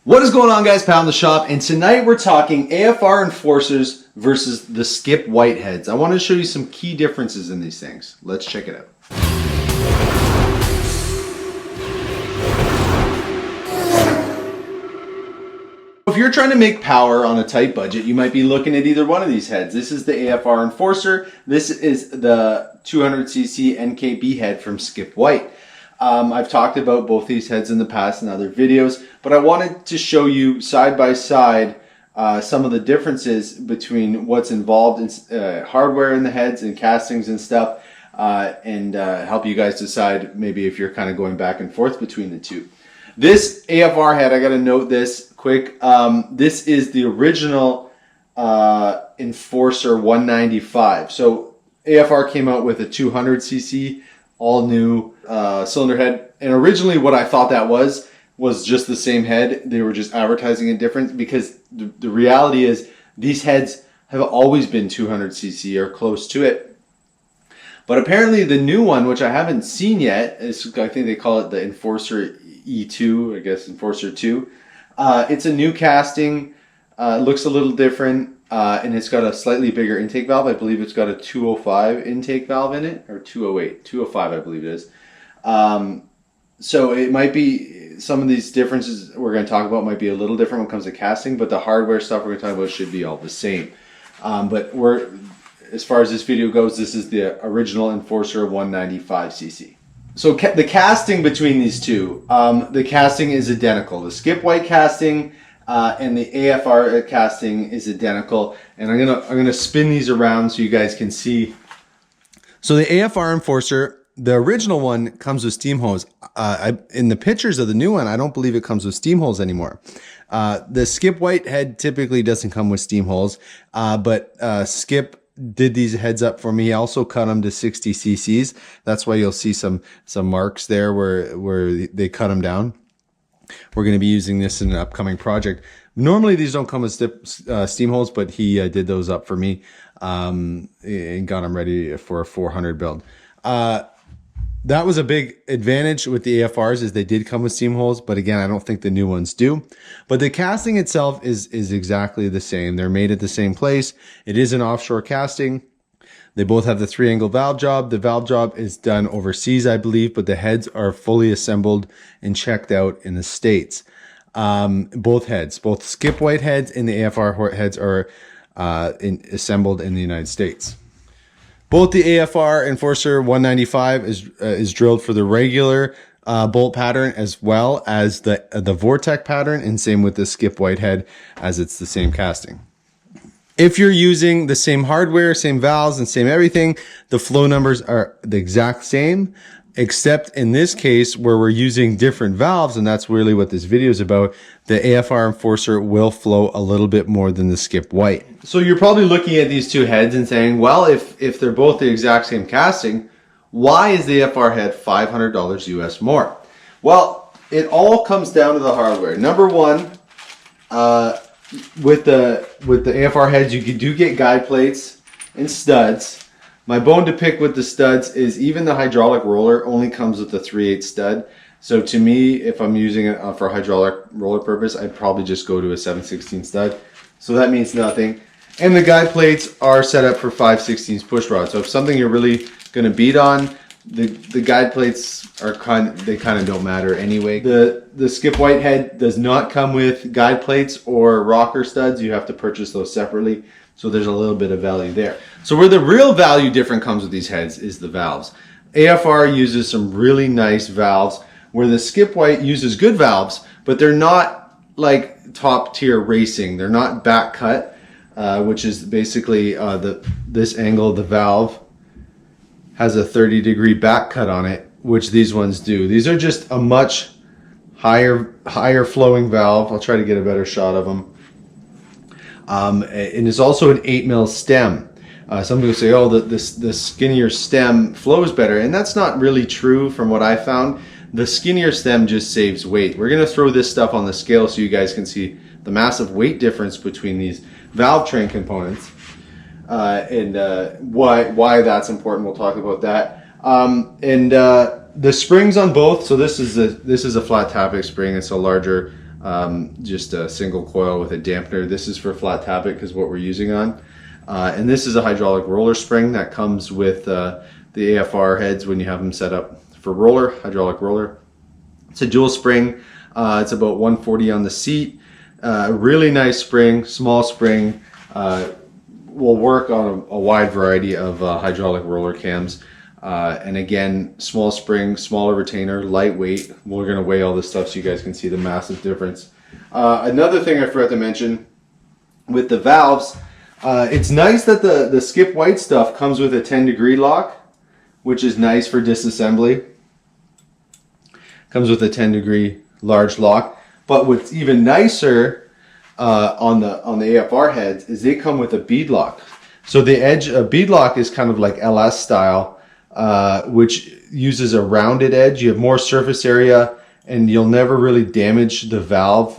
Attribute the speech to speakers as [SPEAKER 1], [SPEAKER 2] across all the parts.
[SPEAKER 1] What is going on, guys? Pound the Shop, and tonight we're talking AFR Enforcers versus the Skip White Heads. I want to show you some key differences in these things. Let's check it out. If you're trying to make power on a tight budget, you might be looking at either one of these heads. This is the AFR Enforcer. This is the 200cc NKB head from Skip White. I've talked about both these heads in the past in other videos, but I wanted to show you side by side some of the differences between what's involved in hardware in the heads and castings and stuff, and help you guys decide maybe if you're kind of going back and forth between the two. This AFR head, I got to note this quick, this is the original Enforcer 195. So AFR came out with a 200cc all new cylinder head, and originally what I thought that was just the same head. They were just advertising it different, because the reality is these heads have always been 200cc or close to it. But apparently the new one, which I haven't seen yet, is, I think they call it the Enforcer E2, I guess Enforcer 2. It's a new casting, looks a little different. And it's got a slightly bigger intake valve. I believe it's got a 205 intake valve in it, or 208, 205 I believe it is. So it might be, some of these differences we're going to talk about might be a little different when it comes to casting, but the hardware stuff we're going to talk about should be all the same. But as far as this video goes, this is the original Enforcer 195cc. So the casting between these two, the casting is identical. The Skip White casting and the AFR casting is identical, and I'm gonna spin these around so you guys can see. So the AFR Enforcer, the original one, comes with steam hose. In the pictures of the new one, I don't believe it comes with steam holes anymore. The Skip White head typically doesn't come with steam holes, but Skip did these heads up for me. He also cut them to 60 cc's. That's why you'll see some marks there where they cut them down. We're going to be using this in an upcoming project. Normally these don't come with steam holes, but he did those up for me and got them ready for a 400 build. That was a big advantage with the AFRs, is they did come with steam holes, but again, I don't think the new ones do. But the casting itself is exactly the same. They're made at the same place. It is an offshore casting. They both have the 3-angle valve job. The valve job is done overseas, I believe, but the heads are fully assembled and checked out in the States. Both heads, both Skip White heads and the AFR heads are assembled in the United States. Both the AFR Enforcer 195 is drilled for the regular bolt pattern, as well as the Vortex pattern, and same with the Skip White head, as it's the same casting. If you're using the same hardware, same valves, and same everything, the flow numbers are the exact same, except in this case where we're using different valves, and that's really what this video is about. The AFR Enforcer will flow a little bit more than the Skip White. So you're probably looking at these two heads and saying, well, if they're both the exact same casting, why is the AFR head $500 US more? Well, it all comes down to the hardware. Number one, with the AFR heads, you do get guide plates and studs. My bone to pick with the studs is even the hydraulic roller only comes with a 3/8 stud. So to me, if I'm using it for hydraulic roller purpose, I'd probably just go to a 7/16 stud. So that means nothing. And the guide plates are set up for 5/16 push rod. So if something you're really going to beat on, the guide plates are kind of don't matter anyway. The Skip White head does not come with guide plates or rocker studs. You have to purchase those separately. So there's a little bit of value there. So where the real value difference comes with these heads is the valves. AFR uses some really nice valves, where the Skip White uses good valves, but they're not like top tier racing. They're not back cut, which is basically this angle of the valve has a 30-degree back cut on it, which these ones do. These are just a much higher flowing valve. I'll try to get a better shot of them. And it's also an 8mm stem. Some people say, oh, the skinnier stem flows better, and that's not really true from what I found. The skinnier stem just saves weight. We're going to throw this stuff on the scale so you guys can see the massive weight difference between these valve train components, and why that's important. We'll talk about that. The springs on both, so this is a flat tapping spring. It's a larger just a single coil with a dampener. This is for flat tappet because what we're using on. And this is a hydraulic roller spring that comes with the AFR heads when you have them set up for roller, hydraulic roller. It's a dual spring. It's about 140 on the seat. Really nice spring, small spring. Will work on a wide variety of hydraulic roller cams. And again, small spring, smaller retainer, lightweight. We're going to weigh all this stuff so you guys can see the massive difference. Another thing I forgot to mention with the valves, it's nice that the Skip White stuff comes with a 10-degree lock, which is nice for disassembly. Comes with a 10-degree large lock. But what's even nicer on the AFR heads is they come with a bead lock. So the edge, a bead lock is kind of like LS style, which uses a rounded edge. You have more surface area, and you'll never really damage the valve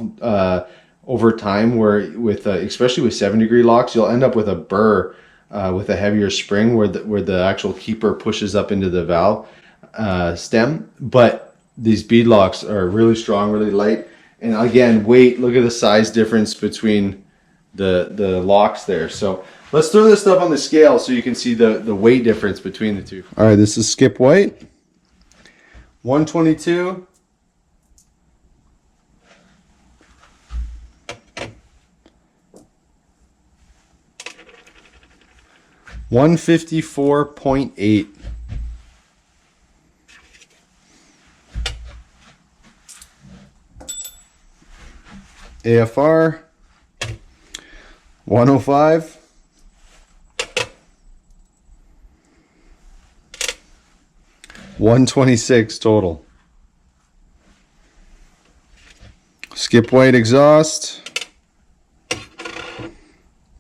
[SPEAKER 1] over time. Where with especially with 7-degree locks, you'll end up with a burr with a heavier spring where the actual keeper pushes up into the valve stem. But these bead locks are really strong, really light, and again, weight. Look at the size difference between the locks there. So let's throw this stuff on the scale so you can see the weight difference between the two. All right, this is Skip White. 122. $154.8. AFR 105. $126 total. Skip White exhaust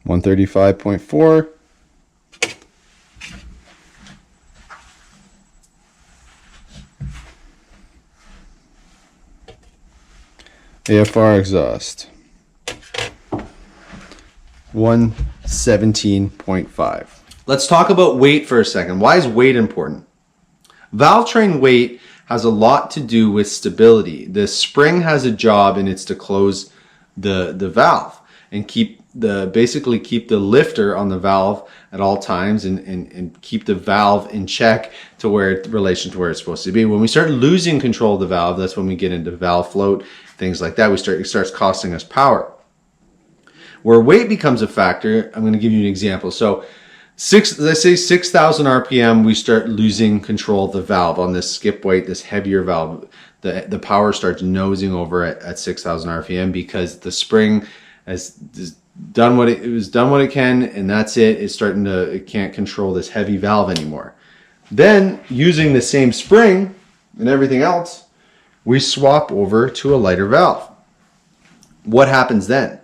[SPEAKER 1] 135.4. AFR exhaust 117.5. Let's talk about weight for a second. Why is weight important? Valve train weight has a lot to do with stability. The spring has a job, and it's to close the valve and basically keep the lifter on the valve at all times, and keep the valve in check to relation to where it's supposed to be. When we start losing control of the valve, that's when we get into valve float, things like that. It starts costing us power. Where weight becomes a factor, I'm going to give you an example. So let's say 6,000 RPM, we start losing control of the valve on this Skip White, this heavier valve. The power starts nosing over at 6,000 RPM because the spring has done what it can, and that's it. It can't control this heavy valve anymore. Then, using the same spring and everything else, we swap over to a lighter valve. What happens then?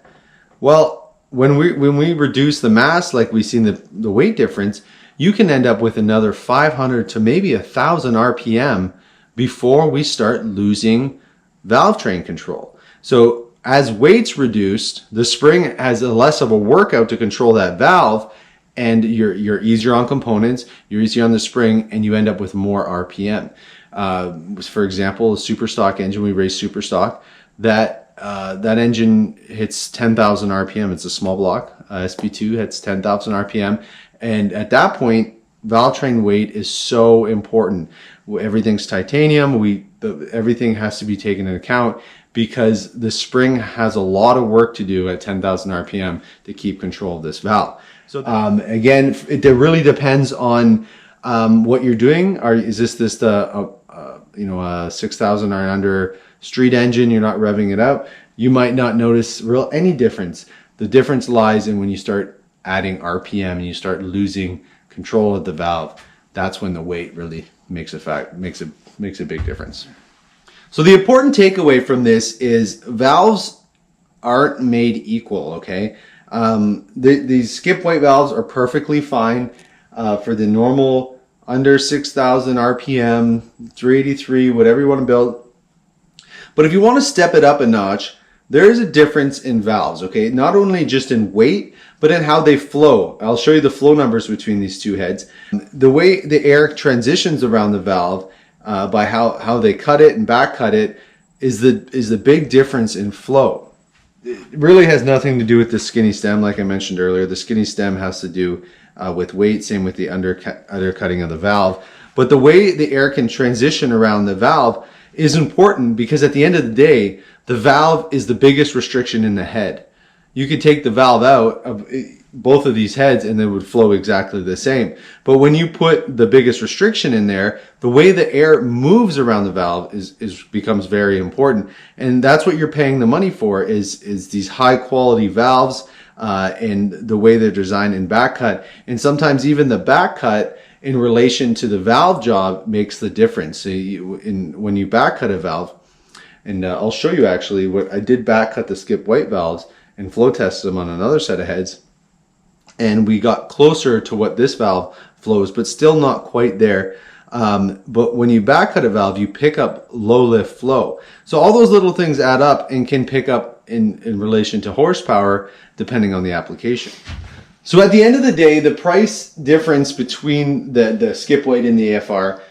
[SPEAKER 1] Well, when we reduce the mass, like we've seen the weight difference, you can end up with another 500 to maybe 1,000 RPM before we start losing valve train control. So as weight's reduced, the spring has less of a workout to control that valve, and you're easier on components, you're easier on the spring, and you end up with more RPM. For example, a super stock engine, we race super stock, that engine hits 10,000 RPM. It's a small block. SP2 hits 10,000 RPM. And at that point, valve train weight is so important. Everything's titanium. Everything has to be taken into account because the spring has a lot of work to do at 10,000 RPM to keep control of this valve. So again, it really depends on what you're doing. Is this a 6,000 or under street engine? You're not revving it up. You might not notice any difference. The difference lies in when you start adding RPM and you start losing control of the valve. That's when the weight really makes a big difference. So the important takeaway from this is valves aren't made equal. Okay, these Skip White valves are perfectly fine for the normal under 6,000 RPM, 383, whatever you want to build. But if you want to step it up a notch, there is a difference in valves, okay? Not only just in weight, but in how they flow. I'll show you the flow numbers between these two heads. The way the air transitions around the valve by how they cut it and back cut it is the big difference in flow. It really has nothing to do with the skinny stem, like I mentioned earlier. The skinny stem has to do with weight, same with the undercutting of the valve. But the way the air can transition around the valve is important, because at the end of the day, the valve is the biggest restriction in the head. You could take the valve out of both of these heads and they would flow exactly the same. But when you put the biggest restriction in there, the way the air moves around the valve becomes very important. And that's what you're paying the money for, is these high quality valves and the way they're designed in back cut. And sometimes even the back cut in relation to the valve job makes the difference. So when you back cut a valve, and I'll show you actually what I did, back cut the Skip White valves and flow test them on another set of heads. And we got closer to what this valve flows, but still not quite there. But when you back cut a valve, you pick up low lift flow. So all those little things add up and can pick up in relation to horsepower, depending on the application. So at the end of the day, the price difference between the Skip White and the AFR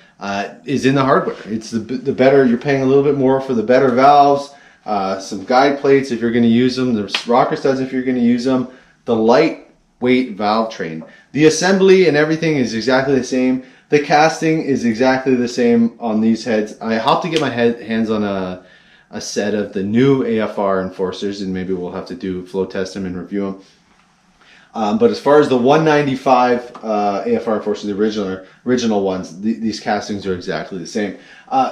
[SPEAKER 1] is in the hardware. It's the better, you're paying a little bit more for the better valves, some guide plates if you're going to use them, the rocker studs if you're going to use them, the lightweight valve train. The assembly and everything is exactly the same. The casting is exactly the same on these heads. I hope to get my hands on a set of the new AFR Enforcers, and maybe we'll have to do flow test them and review them. But as far as the 195 AFR Enforcer, the original ones, these castings are exactly the same.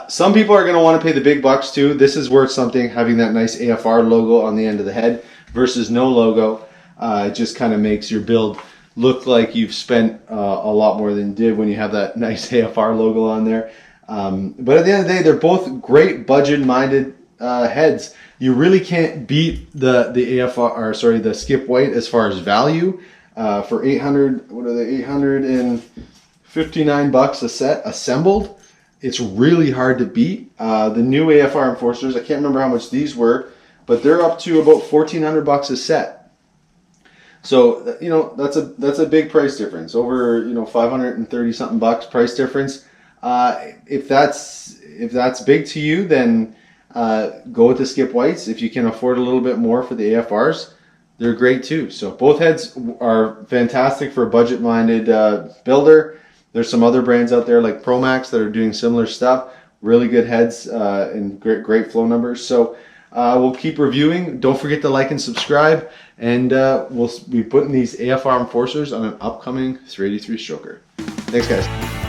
[SPEAKER 1] Some people are going to want to pay the big bucks too. This is worth something, having that nice AFR logo on the end of the head versus no logo. It just kind of makes your build look like you've spent a lot more than you did when you have that nice AFR logo on there. But at the end of the day, they're both great budget-minded heads. You really can't beat the AFR, or sorry, the Skip White as far as value. For 800, what are they? 859 bucks a set assembled. It's really hard to beat. The new AFR Enforcers, I can't remember how much these were, but they're up to about 1,400 bucks a set. So you know, that's a big price difference, over 530 something bucks price difference. If that's big to you, then go with the Skip Whites. If you can afford a little bit more for the AFRs, they're great too. So both heads are fantastic for a budget-minded builder. There's some other brands out there like ProMax that are doing similar stuff. Really good heads and great flow numbers. So we'll keep reviewing. Don't forget to like and subscribe. And we'll be putting these AFR Enforcers on an upcoming 383 stroker. Thanks, guys.